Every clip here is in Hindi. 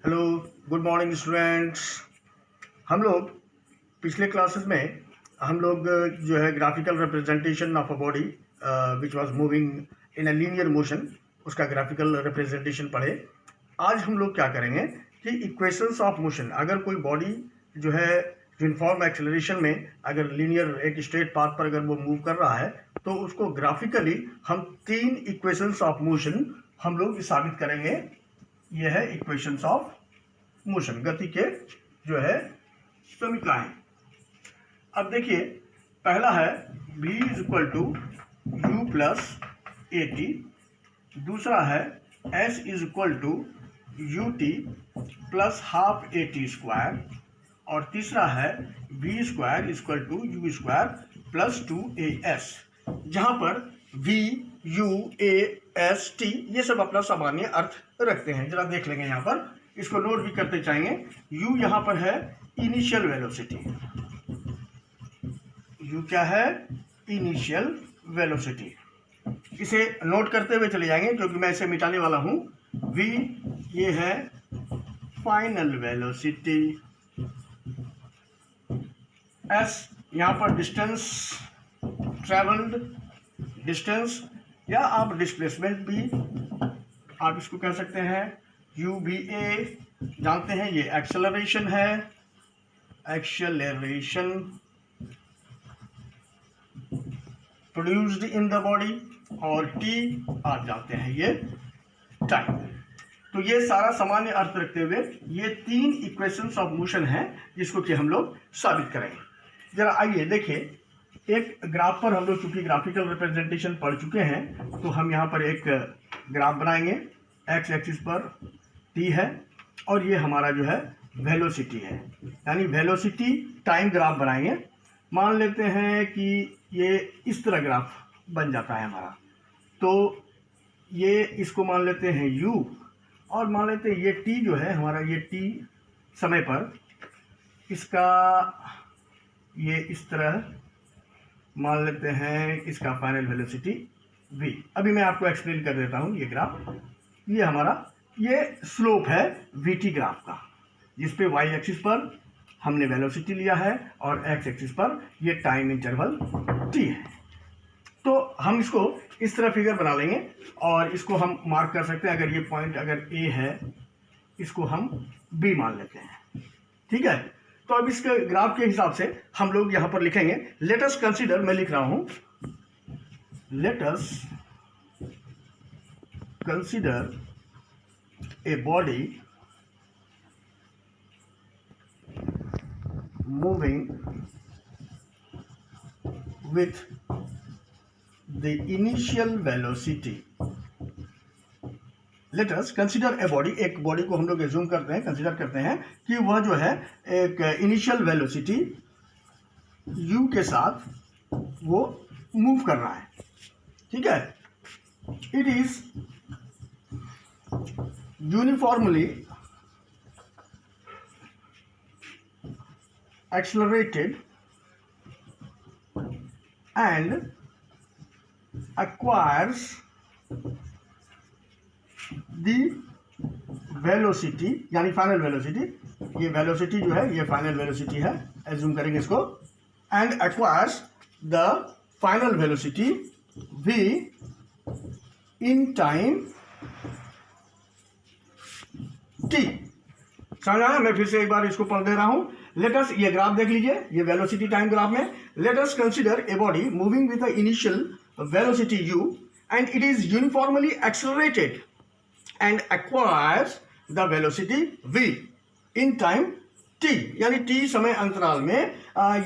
Hello, good morning students. हम लोग पिछले क्लासेस में हम लोग जो है graphical representation of a body which was moving in a linear motion, उसका ग्राफिकल रिप्रेजेंटेशन पढ़े। आज हम लोग क्या करेंगे कि इक्वेशंस ऑफ मोशन, अगर कोई बॉडी जो है यूनिफॉर्म एक्सेलरेशन में अगर लीनियर एक स्ट्रेट पाथ पर अगर वो मूव कर रहा है तो उसको ग्राफिकली हम तीन इक्वेशंस ऑफ मोशन हम लोग साबित करेंगे। ये है इक्वेशंस ऑफ मोशन, गति के जो है समीकरण। अब देखिए, पहला है v is equal to u plus a t, दूसरा है s is equal to u t plus half A T square, और तीसरा है v square is equal to u square plus 2as, जहां पर v u a s t ये सब अपना सामान्य अर्थ रखते हैं। जरा देख लेंगे, यहाँ पर इसको नोट भी करते चाहेंगे। u यहाँ पर है इनिशियल वेलोसिटी, u क्या है? Initial velocity. इसे नोट करते हुए चले जाएंगे क्योंकि मैं इसे मिटाने वाला हूं। v ये है फाइनल वेलोसिटी, s यहाँ पर डिस्टेंस ट्रेवल्ड, डिस्टेंस या आप डिस्प्लेसमेंट भी आप इसको कह सकते हैं। यू बी ए जानते हैं, ये एक्सेलरेशन है, acceleration produced in the body, और टी आप जानते हैं ये टाइम। तो ये सारा सामान्य अर्थ रखते हुए ये तीन इक्वेशंस ऑफ मोशन हैं जिसको कि हम लोग साबित करेंगे। जरा आइए देखिए, एक ग्राफ पर हम लोग चूंकि ग्राफिकल रिप्रेजेंटेशन पढ़ चुके हैं तो हम यहाँ पर एक ग्राफ बनाएंगे। एक्स एक्सिस पर टी है और ये हमारा जो है वेलोसिटी है, यानी वेलोसिटी टाइम ग्राफ बनाएंगे। मान लेते हैं कि ये इस तरह ग्राफ बन जाता है हमारा, तो ये इसको मान लेते हैं u, और मान लेते हैं ये t जो है हमारा, ये t समय पर इसका ये इस तरह मान लेते हैं, इसका फाइनल वेलोसिटी v। अभी मैं आपको एक्सप्लेन कर देता हूँ। ये ग्राफ, ये हमारा ये स्लोप है vt ग्राफ का, जिसपे y एक्सिस पर हमने वेलोसिटी लिया है और x एक्सिस पर ये टाइम इंटरवल t है। तो हम इसको इस तरह फिगर बना लेंगे और इसको हम मार्क कर सकते हैं। अगर ये पॉइंट अगर a है, इसको हम b मान लेते हैं, ठीक है। तो अब इसके ग्राफ के हिसाब से हम लोग यहाँ पर लिखेंगे, लेट अस कंसीडर, मैं लिख रहा हूं, let us consider a body moving with the initial velocity. Let us consider a body, एक बॉडी को हम लोग एज्यूम करते हैं, कंसीडर करते हैं कि वह जो है एक इनिशियल वेलोसिटी u के साथ वो मूव कर रहा है, ठीक है। It is uniformly accelerated and acquires the velocity, यानी फाइनल वेलोसिटी, ये वेलोसिटी जो है ये फाइनल वेलोसिटी है, एज्यूम करेंगे इसको, and acquires the final velocity v in time t। समझ आया? मैं फिर से एक बार इसको पढ़ दे रहा हूं। लेटस, ये ग्राफ देख लीजिए, ये वेलोसिटी टाइम ग्राफ में, let us consider a body moving with the initial velocity u and it is uniformly accelerated and acquires the velocity v in time t, यानी t समय अंतराल में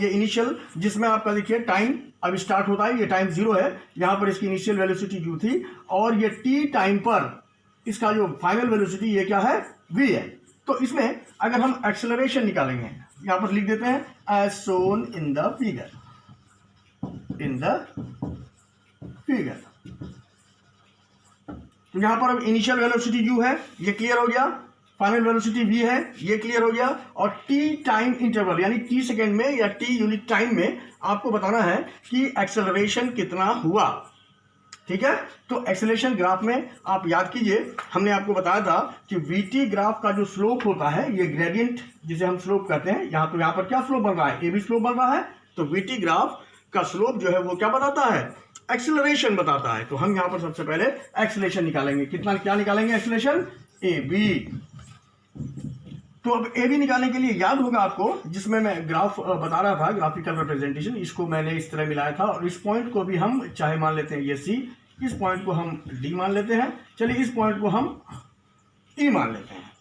ये इनिशियल, जिसमें आपका देखिए टाइम अब स्टार्ट होता है, ये टाइम 0 है, यहाँ पर इसकी इनिशियल वेलोसिटी u थी, और ये t टाइम पर इसका जो फाइनल वेलोसिटी ये क्या है? v है। तो इसमें अगर हम एक्सेलरेशन निकालेंगे, यहाँ पर लिख देते हैं as shown in the figure, in the figure. तो यहां पर अब इनिशियल वेलोसिटी u है, ये क्लियर हो गया, फाइनल वेलोसिटी v है, ये क्लियर हो गया, और t टाइम इंटरवल यानी t सेकेंड में या t यूनिट टाइम में आपको बताना है कि एक्सेलरेशन कितना हुआ। ठीक है। तो एक्सेलरेशन ग्राफ में आप याद कीजिए, हमने आपको बताया था कि वीटी ग्राफ का जो स्लोप होता है, ये ग्रेडियंट जिसे हम स्लोप कहते हैं, यहाँ तो यहाँ पर क्या स्लोप बन रहा है, ए भी स्लोप बन रहा है। तो वीटी ग्राफ का स्लोप जो है वो क्या बताता है, एक्सेलरेशन बताता है। तो हम यहाँ पर सबसे पहले एक्सेलरेशन निकालेंगे। कितना क्या निकालेंगे, एक्सेलरेशन ए बी। तो अब ए बी निकालने के लिए याद होगा आपको, जिसमें मैं ग्राफ बता रहा था, ग्राफिकल रिप्रेजेंटेशन, इसको मैंने इस तरह मिलाया था, और इस पॉइंट को भी हम चाहे मान लेते हैं ये सी, इस पॉइंट को हम डी मान लेते हैं, चलिए इस पॉइंट को हम ई मान लेते हैं।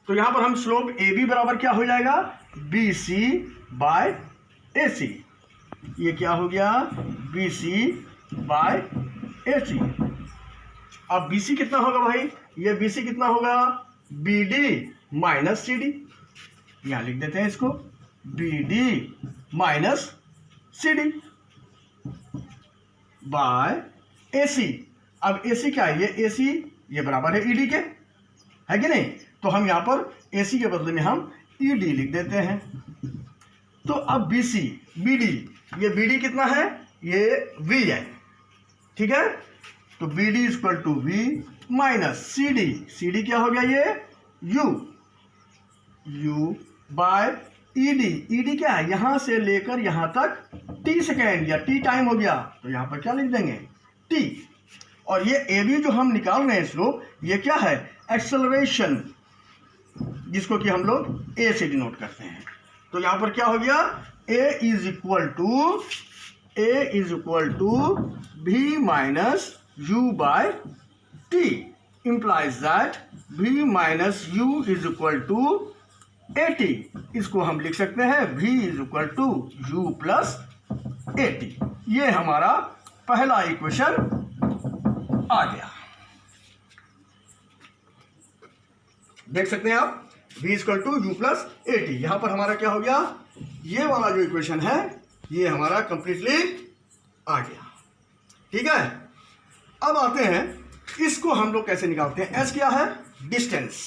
तो यहां पर हम स्लोप ए बी बराबर क्या हो जाएगा, बी सी बाय ए सी। ये क्या हो गया, B C bye A C. अब बी सी कितना होगा भाई, ये बी सी कितना होगा, B D minus C D. यहां लिख देते हैं इसको, B D minus C D by A C. अब ए सी क्या है, ये ए सी ये बराबर है ई डी के, है कि नहीं। तो हम यहां पर ए सी के बदले में हम ई डी लिख देते हैं। तो अब बी सी बी डी, ये बी डी कितना है, ये वी है, ठीक है। तो B D equal to we minus C D, C D क्या हो गया, ये u, u by E D. E D क्या है, यहां से लेकर यहां तक टी सेकेंड या टी टाइम हो गया, तो यहां पर क्या लिख देंगे, टी। और ये ए बी जो हम निकाल रहे हैं स्लोप, ये क्या है, एक्सेलरेशन, जिसको कि हम लोग ए से डिनोट करते हैं। तो यहां पर क्या हो गया, A is equal to we minus you by T, implies that v minus u is equal to 80। इसको हम लिख सकते हैं v is equal to u plus 80। ये हमारा पहला इक्वेशन आ गया, देख सकते हैं आप, v is equal to u plus 80। यहां पर हमारा क्या हो गया, ये वाला जो इक्वेशन है ये हमारा कंप्लीटली आ गया, ठीक है। अब आते हैं, इसको हम लोग कैसे निकालते हैं, एस क्या है, डिस्टेंस।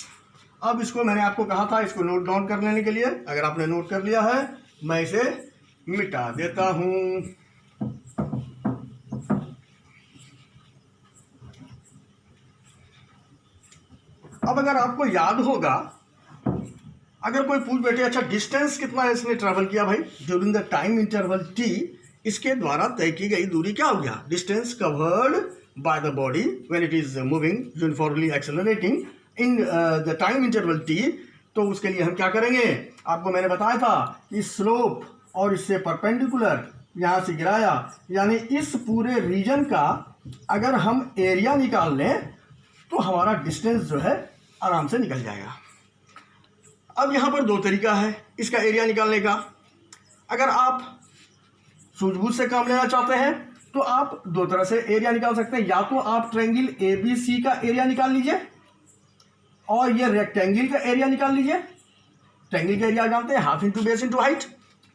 अब इसको मैंने आपको कहा था इसको नोट डाउन कर लेने के लिए, अगर आपने नोट कर लिया है मैं इसे मिटा देता हूं। अब अगर आपको याद होगा, अगर कोई पूछ बैठे अच्छा डिस्टेंस कितना इसने ट्रेवल किया भाई during the time interval T, इसके द्वारा तय की गई दूरी क्या हो गया, distance covered by the body when it is moving uniformly accelerating in the time interval t। तो उसके लिए हम क्या करेंगे, आपको मैंने बताया था कि स्लोप और इससे परपेंडिकुलर यहाँ से गिराया, यानी इस पूरे रीजन का अगर हम एरिया निकाल लें तो हमारा डिस्टेंस जो है आराम से निकल जाएगा। अब यहाँ पर दो तरीका है इसका एरिया निकालने का। अगर आप सूझबूझ से काम लेना चाहते हैं तो आप दो तरह से एरिया निकाल सकते हैं, या तो आप ट्रायंगल ए बी सी का एरिया निकाल लीजिए और ये रेक्टेंगल का एरिया निकाल लीजिए। ट्रायंगल का एरिया जानते हैं, half into base into height.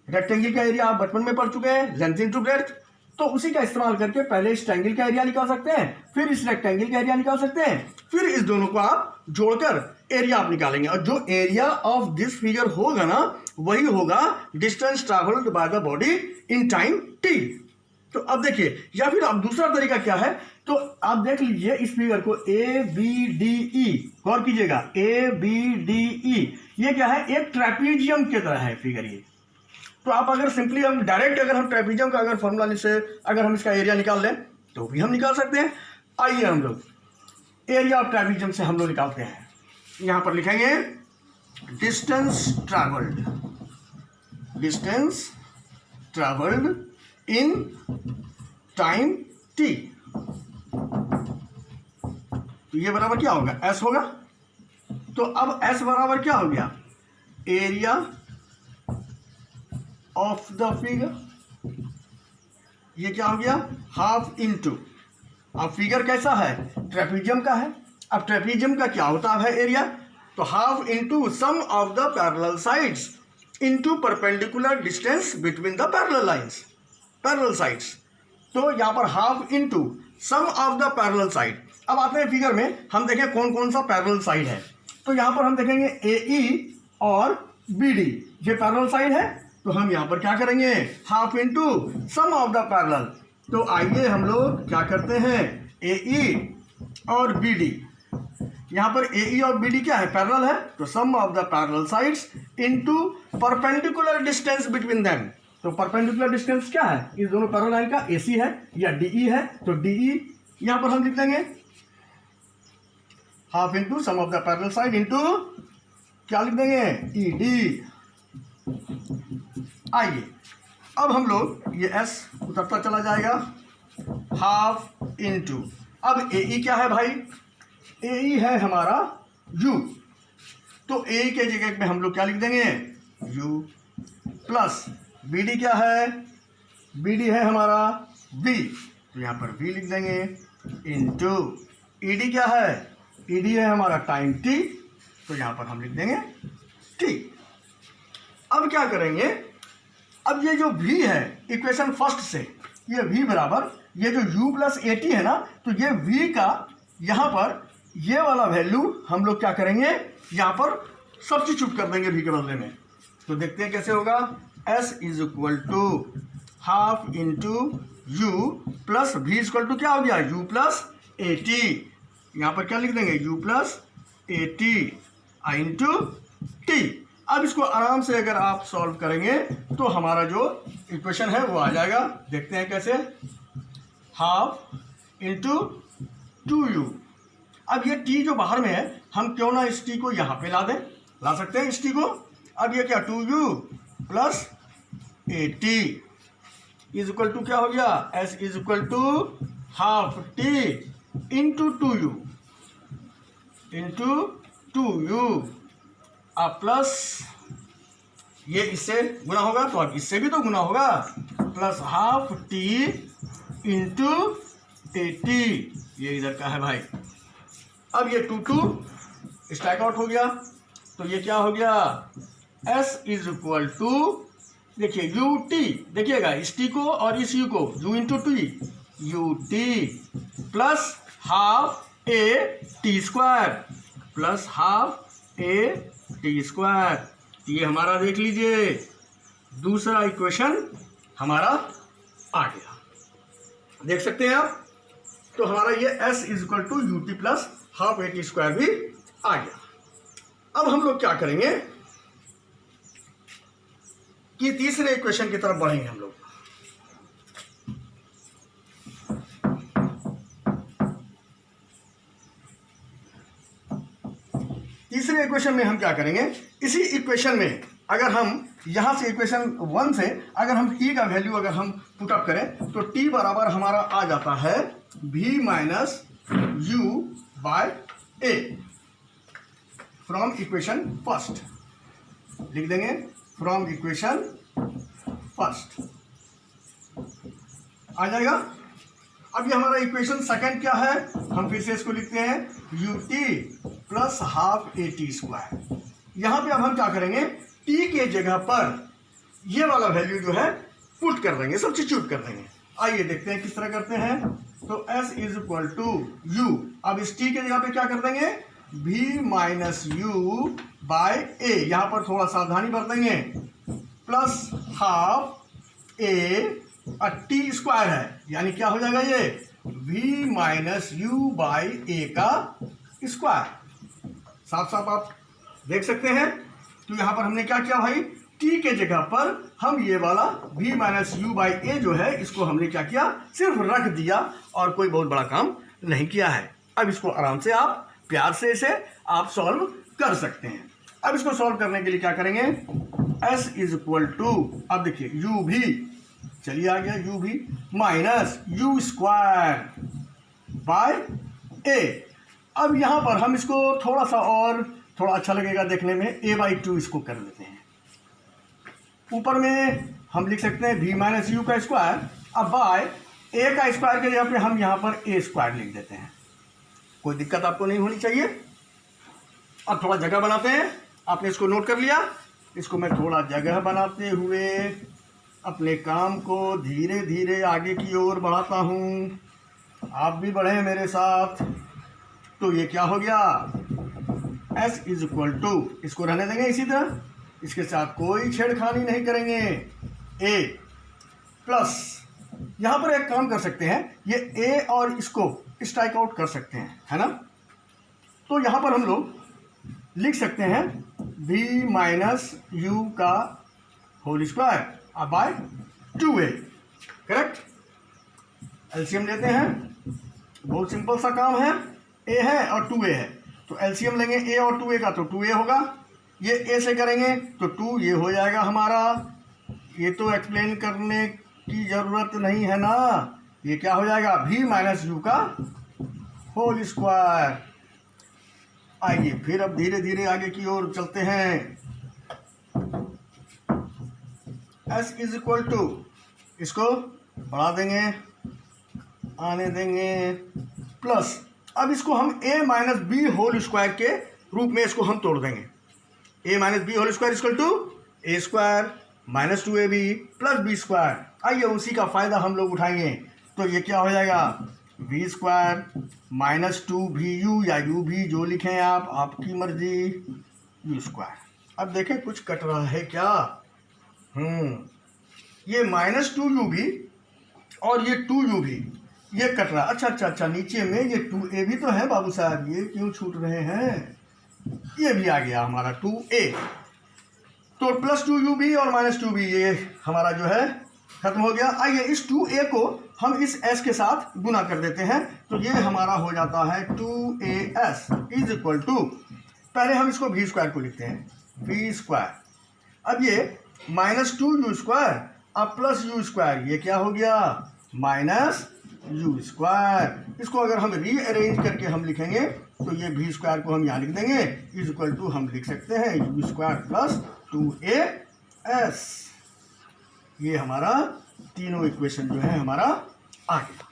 Rectangle का एरिया आप बचपन में पढ़ चुके हैं, लेंथ इंटू ब्रेड्थ। तो उसी का इस्तेमाल करके पहले इस ट्रायंगल का एरिया निकाल सकते हैं, फिर इस रेक्टेंगल का एरिया निकाल सकते हैं, फिर इस दोनों को आप जोड़कर एरिया आप निकालेंगे, और जो एरिया ऑफ दिस फिगर होगा ना वही होगा distance travelled by the body in time T. तो अब देखिए, या फिर अब दूसरा तरीका क्या है, तो आप देख लीजिए इस फिगर को ए बी डी ई, गौर कीजिएगा ए बी डी ई, ये क्या है, एक ट्रेपीजियम की तरह है फिगर ये। तो आप अगर सिंपली हम डायरेक्ट अगर हम ट्रेपीजियम का अगर फॉर्मूला से अगर हम इसका एरिया निकाल लें तो भी हम निकाल सकते हैं। आइए हम लोग एरिया ऑफ ट्रेपीजियम से हम लोग निकालते हैं। यहां पर लिखेंगे distance travelled in time T. तो ये बराबर क्या होगा, एस होगा। तो अब एस बराबर क्या हो गया, एरिया ऑफ द फिगर। ये क्या हो गया, हाफ इंटू, अब फिगर कैसा है, ट्रेपीजियम का है। अब ट्रेपीजियम का क्या होता है एरिया, तो half into sum of the parallel sides into perpendicular distance between the parallel sides. तो यहां पर half into sum of the parallel side. अब आते हैं फिगर में, हम देखें कौन कौन सा पैरेलल साइड है। तो यहां पर हम देखेंगे ए ई और बी डी, ये पैरेलल साइड है। तो हम यहां पर क्या करेंगे, half into sum of the parallel. तो आइए हम लोग क्या करते हैं, ए ई और बी डी, यहाँ पर ए ई और बी डी क्या है, पैरेलल है, तो sum of the parallel sides into perpendicular distance between them. तो परपेंडिकुलर डिस्टेंस क्या है, इस दोनों पैरेलल लाइन का, ए सी है या डी ई है, तो डी ई यहाँ पर हम लिख देंगे half into sum of the parallel side into क्या लिख देंगे, ई डी। आइए अब हम लोग ये एस उतरता चला जाएगा, हाफ इंटू, अब ए ई क्या है भाई, ए ई है हमारा यू, तो ए के जगह पे हम लोग क्या लिख देंगे, यू, प्लस बी डी क्या है, बी डी है हमारा वी, तो यहाँ पर वी लिख देंगे, इंटू ई डी क्या है, ई डी है हमारा टाइम टी, तो यहाँ पर हम लिख देंगे टी। अब क्या करेंगे, अब ये जो v है इक्वेशन फर्स्ट से, ये v बराबर ये जो u प्लस ए टी है ना, तो ये v का यहाँ पर ये वाला वैल्यू हम लोग क्या करेंगे, यहाँ पर सब्स्टिट्यूट कर देंगे v के बदले में। तो देखते हैं कैसे होगा, s is equal to half into u plus v equal to क्या हो गया, u प्लस ए टी, यहाँ पर क्या लिख देंगे, u plus a T into T. अब इसको आराम से अगर आप सॉल्व करेंगे तो हमारा जो इक्वेशन है वो आ जाएगा। देखते हैं कैसे, हाफ इंटू टू यू, अब ये टी जो बाहर में है हम क्यों ना इस टी को यहाँ पे ला दें, ला सकते हैं इस टी को। अब ये क्या, two u plus a t is equal to क्या हो गया, s is equal to half t into two u into two u, अब प्लस ये इससे गुना होगा तो अब इससे भी तो गुना होगा, plus half t into A T, ये इधर का है भाई। अब ये टू टू स्ट्राइक आउट हो गया, तो ये क्या हो गया, एस इज इक्वल टू, देखिए यू टी, देखिएगा इस टी को और इस यू को, you into T, you t plus half A T square plus half A T square. ये हमारा देख लीजिए दूसरा इक्वेशन हमारा आ गया, देख सकते हैं आप। तो हमारा ये s is equal to u t plus half A T square भी आ गया। अब हम लोग क्या करेंगे कि तीसरे इक्वेशन की तरफ बढ़ेंगे हम लोग। तीसरे इक्वेशन में हम क्या करेंगे, इसी इक्वेशन में अगर हम यहाँ से इक्वेशन 1 से अगर हम t का वैल्यू अगर हम पुटअप करें तो t बराबर हमारा आ जाता है v minus you by a, from equation first लिख देंगे, फ्रॉम इक्वेशन फर्स्ट आ जाएगा। अब ये हमारा इक्वेशन सेकंड क्या है, हम फिर से इसको लिखते हैं you t plus half A T square. यहाँ पे अब हम क्या करेंगे, टी के जगह पर ये वाला वैल्यू जो है पुट कर देंगे, सब्स्टिट्यूट कर देंगे। आइए देखते हैं किस तरह करते हैं। तो s is equal to u, अब इस टी के जगह पे क्या कर देंगे, v minus you by A, यहाँ पर थोड़ा सावधानी बरतेंगे, plus half A T square है, यानी क्या हो जाएगा ये v minus U by A का स्क्वायर। साफ साफ आप देख सकते हैं। तो यहाँ पर हमने क्या किया भाई, t के जगह पर हम ये वाला v माइनस यू बाई ए जो है इसको हमने क्या किया, सिर्फ रख दिया और कोई बहुत बड़ा काम नहीं किया है। अब इसको आराम से आप प्यार से इसे आप सॉल्व कर सकते हैं। अब इसको सॉल्व करने के लिए क्या करेंगे, s इज इक्वल टू, अब देखिए u भी चलिए आ गया, u भी माइनस यू स्क्वायर बाय ए। अब यहाँ पर हम इसको थोड़ा सा और थोड़ा अच्छा लगेगा देखने में, a बाई टू इसको कर लेते हैं। ऊपर में हम लिख सकते हैं v माइनस यू का स्क्वायर, अब बाय a का स्क्वायर के जगह पे हम यहाँ पर a स्क्वायर लिख देते हैं। कोई दिक्कत आपको नहीं होनी चाहिए। अब थोड़ा जगह बनाते हैं, आपने इसको नोट कर लिया, इसको मैं थोड़ा जगह बनाते हुए अपने काम को धीरे धीरे आगे की ओर बढ़ाता हूँ, आप भी बढ़े मेरे साथ। तो ये क्या हो गया, s इज इक्वल टू, इसको रहने देंगे इसी तरह, इसके साथ कोई छेड़खानी नहीं करेंगे, a प्लस यहाँ पर एक काम कर सकते हैं, ये ए और इसको स्ट्राइक आउट कर सकते हैं, है ना। तो यहाँ पर हम लोग लिख सकते हैं v माइनस यू का whole square by 2a, correct. LCM लेते हैं, बहुत सिंपल सा काम है, a है और 2a है, तो एलसीएम लेंगे a और 2a का, तो 2a होगा। ये a से करेंगे तो 2 ये हो जाएगा हमारा। ये तो एक्सप्लेन करने की ज़रूरत नहीं है ना, ये क्या हो जाएगा v माइनस यू का होल स्क्वायर। आइए फिर अब धीरे धीरे आगे की ओर चलते हैं। s इज इक्वल टू, इसको बढ़ा देंगे, आने देंगे, प्लस अब इसको हम a minus b whole square के रूप में इसको हम तोड़ देंगे। a minus b whole square equal to a square minus 2ab plus b square. आइए उसी का फायदा हम लोग उठाएंगे, तो ये क्या हो जाएगा v स्क्वायर माइनस 2vu या u भी जो लिखें आप, आपकी मर्जी, u स्क्वायर। अब देखें कुछ कट रहा है क्या, ये माइनस 2u भी और ये 2u भी ये कट रहा है। अच्छा, नीचे में ये 2a भी तो है बाबू साहब, ये क्यों छूट रहे हैं, ये भी आ गया हमारा 2a, तो प्लस 2u भी और माइनस 2 भी ये हमारा जो है खत्म हो गया। आइए इस 2a को हम इस s के साथ गुना कर देते हैं, तो ये हमारा हो जाता है 2as इज इक्वल टू, पहले हम इसको v स्क्वायर को लिखते हैं, v स्क्वायर, अब ये माइनस 2u स्क्वायर अब प्लस u स्क्वायर, ये क्या हो गया माइनस u स्क्वायर। इसको अगर हम रीअरेंज करके हम लिखेंगे तो ये v स्क्वायर को हम यहाँ लिख देंगे इज इक्वल टू, हम लिख सकते हैं u स्क्वायर प्लस 2as। ये हमारा तीनों इक्वेशन जो है हमारा आ गया।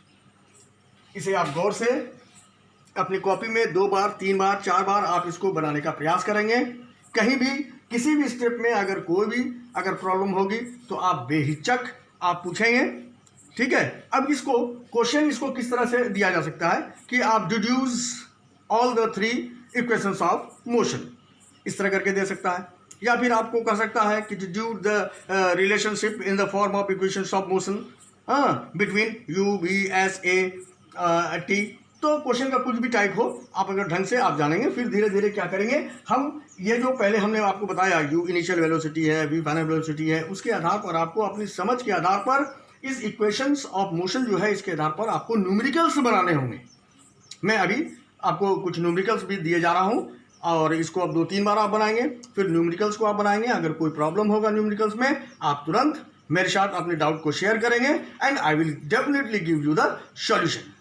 इसे आप गौर से अपनी कॉपी में 2 बार 3 बार 4 बार आप इसको बनाने का प्रयास करेंगे। कहीं भी किसी भी स्टेप में अगर प्रॉब्लम होगी तो आप बेहिचक आप पूछेंगे, ठीक है। अब इसको क्वेश्चन इसको किस तरह से दिया जा सकता है कि आप deduce all the 3 equations of motion, इस तरह करके दे सकता है, या फिर आपको कह सकता है कि deduce the relationship in the form of equations of motion between u v s a t। तो क्वेश्चन का कुछ भी टाइप हो, आप अगर ढंग से आप जानेंगे, फिर धीरे धीरे क्या करेंगे हम, ये जो पहले हमने आपको बताया u इनिशियल वेलोसिटी है, v फाइनल वेलोसिटी है, उसके आधार पर आपको अपनी समझ के आधार पर इस इक्वेशंस ऑफ मोशन जो है इसके आधार पर आपको न्यूमेरिकल्स बनाने होंगे। मैं अभी आपको कुछ न्यूमेरिकल्स भी दिए जा रहा हूँ और इसको अब 2-3 बार आप बनाएंगे, फिर न्यूमेरिकल्स को आप बनाएंगे। अगर कोई प्रॉब्लम होगा न्यूमेरिकल्स में, आप तुरंत मेरे साथ अपने डाउट को शेयर करेंगे and I will definitely give you the solution.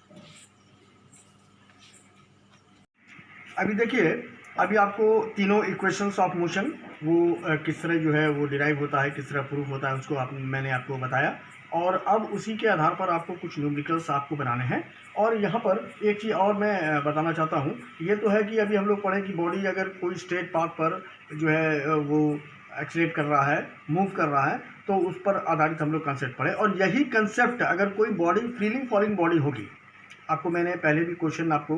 अभी देखिए, अभी आपको तीनों इक्वेशंस ऑफ मोशन वो किस तरह जो है वो डिराइव होता है, किस तरह प्रूफ होता है, उसको मैंने आपको बताया, और अब उसी के आधार पर आपको कुछ न्यूमेरिकल्स आपको बनाने हैं। और यहाँ पर एक चीज़ और मैं बताना चाहता हूँ, ये तो है कि अभी हम लोग पढ़ें कि बॉडी अगर कोई स्ट्रेट पाथ पर जो है वो एक्सलेट कर रहा है, मूव कर रहा है, तो उस पर आधारित हम लोग कंसेप्ट पढ़ें। और यही कंसेप्ट अगर कोई बॉडी फ्रीली फॉलिंग बॉडी होगी, आपको मैंने पहले भी क्वेश्चन आपको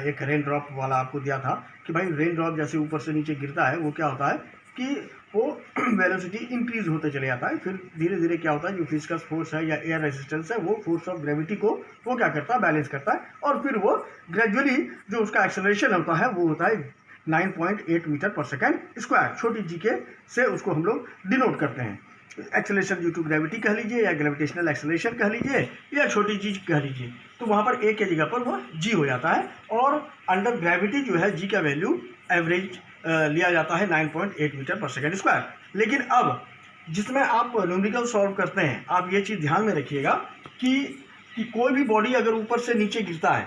एक रेन ड्रॉप वाला आपको दिया था कि भाई रेन ड्रॉप जैसे ऊपर से नीचे गिरता है, वो क्या होता है कि वो वेलोसिटी इंक्रीज होते चले जाता है, फिर धीरे धीरे क्या होता है, जो फिजिकल फोर्स है या एयर रेजिस्टेंस है, वो फोर्स ऑफ ग्रेविटी को वो क्या करता है, बैलेंस करता है, और फिर वो ग्रेजुअली जो उसका एक्सेलरेशन होता है वो होता है 9.8 मीटर पर सेकेंड स्क्वायर, छोटी जी के से उसको हम लोग डिनोट करते हैं। एक्सेलरेशन ड्यू टू ग्रेविटी कह लीजिए, या ग्रेविटेशनल एक्सेलरेशन कह लीजिए, या छोटी चीज कह लीजिए, तो वहाँ पर ए के जगह पर वो जी हो जाता है। और अंडर ग्रेविटी जो है जी का वैल्यू एवरेज लिया जाता है 9.8 मीटर पर सेकेंड स्क्वायर। लेकिन अब जिसमें आप न्यूमेरिकल सॉल्व करते हैं, आप ये चीज़ ध्यान में रखिएगा कि कोई भी बॉडी अगर ऊपर से नीचे गिरता है,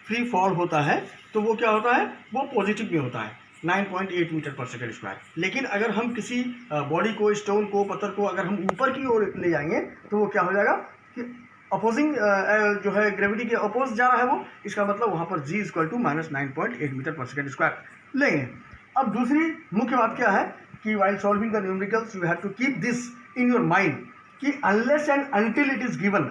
फ्री फॉल होता है, तो वो क्या होता है, वो पॉजिटिव में होता है 9.8 मीटर पर सेकेंड स्क्वायर। लेकिन अगर हम किसी बॉडी को, स्टोन को, पत्थर को अगर हम ऊपर की ओर ले जाएंगे तो वो क्या हो जाएगा कि अपोजिंग जो है ग्रेविटी के अपोज जा रहा है वो, इसका मतलब वहाँ पर g इक्वल टू -9.8 मीटर पर सेकेंड स्क्वायर लेंगे। अब दूसरी मुख्य बात क्या है कि while solving the numericals you have to keep this in your mind कि unless and until it is given,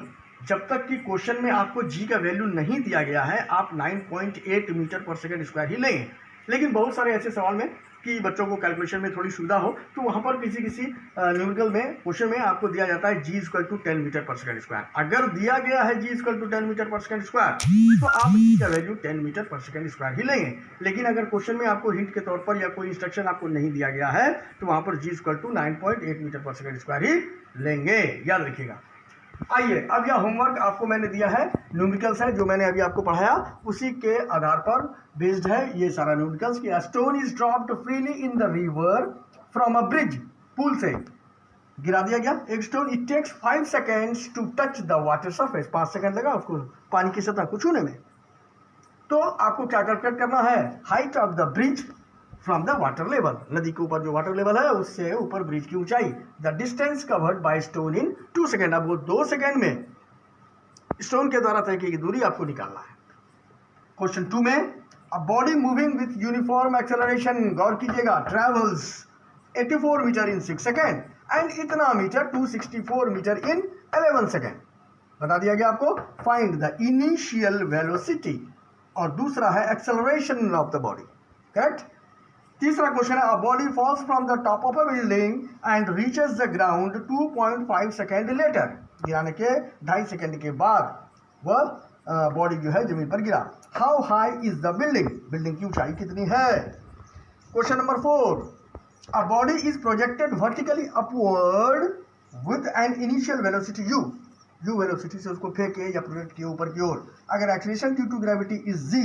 जब तक कि क्वेश्चन में आपको g का वैल्यू नहीं दिया गया है, आप 9.8 मीटर पर सेकेंड स्क्वायर ही लेंगे। लेकिन बहुत सारे ऐसे सवाल में कि बच्चों को कैलकुलेशन में थोड़ी सुविधा हो, तो वहाँ पर किसी न्यूमेरिकल में क्वेश्चन में आपको दिया जाता है g इक्वल टू 10 मीटर पर सेकंड स्क्वायर। अगर दिया गया है g इक्वल टू 10 मीटर पर सेकंड स्क्वायर तो आप इसका वैल्यू 10 मीटर पर सेकंड स्क्वायर ही लेंगे। लेकिन अगर क्वेश्चन में आपको हिंट के तौर पर या कोई इंस्ट्रक्शन आपको नहीं दिया गया है तो वहाँ पर g इक्वल टू 9.8 मीटर पर सेकंड स्क्वायर ही लेंगे, याद रखिएगा। आइए अब यह होमवर्क आपको मैंने दिया है, न्यूमेरिकल्स है जो मैंने अभी आपको पढ़ाया उसी के आधार पर बेस्ड है ये सारा न्यूमेरिकल्स कि stone is dropped freely in the river from a bridge, पुल से गिरा दिया गया एक stone, it takes 5 seconds to touch the water surface, 5 second लगा उसको पानी की सतह को छूने में। तो आपको क्या कैलकुलेट करना है, height of the bridge from the water level, नदी के ऊपर जो वाटर लेवल है उससे ऊपर ब्रिज की ऊंचाई, the distance covered by stone in 2 second, अब वो 2 सेकेंड में स्टोन के द्वारा तय की गई दूरी आपको निकालना है। क्वेश्चन 2 में a body moving with uniform acceleration, गौर कीजिएगा, travels 84 metre in 6 second and इतना मीटर 264 मीटर इन 11 सेकेंड, बता दिया गया आपको। फाइंड द इनिशियल वेलोसिटी, और दूसरा है acceleration of the body, correct. तीसरा क्वेश्चन है, a body falls from the top of a building and reaches the ground 2.5 second later, गिराने के 2.5 सेकेंड के बाद वह बॉडी जो है जमीन पर गिरा। How high is the building, building की ऊंचाई कितनी है। Question number 4, a body is projected vertically upward with an initial velocity u, u velocity से उसको फेंके या प्रोजेक्ट किए ऊपर की ओर। अगर acceleration due to gravity is g,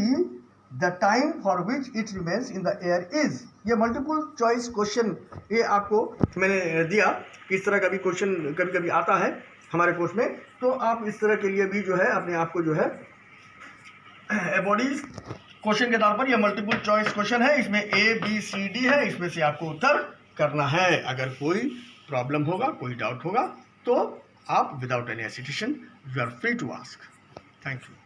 the time for which it remains in the air is. ये मल्टीपल चॉइस क्वेश्चन ये आपको मैंने दिया, इस तरह का भी क्वेश्चन कभी कभी आता है हमारे कोर्स में, तो आप इस तरह के लिए भी जो है अपने आप को जो है बॉडीज क्वेश्चन के आधार पर यह मल्टीपल चॉइस क्वेश्चन है, इसमें ABCD है, इसमें से आपको उत्तर करना है। अगर कोई प्रॉब्लम होगा, कोई डाउट होगा तो आप without any hesitation you are free to ask. Thank you.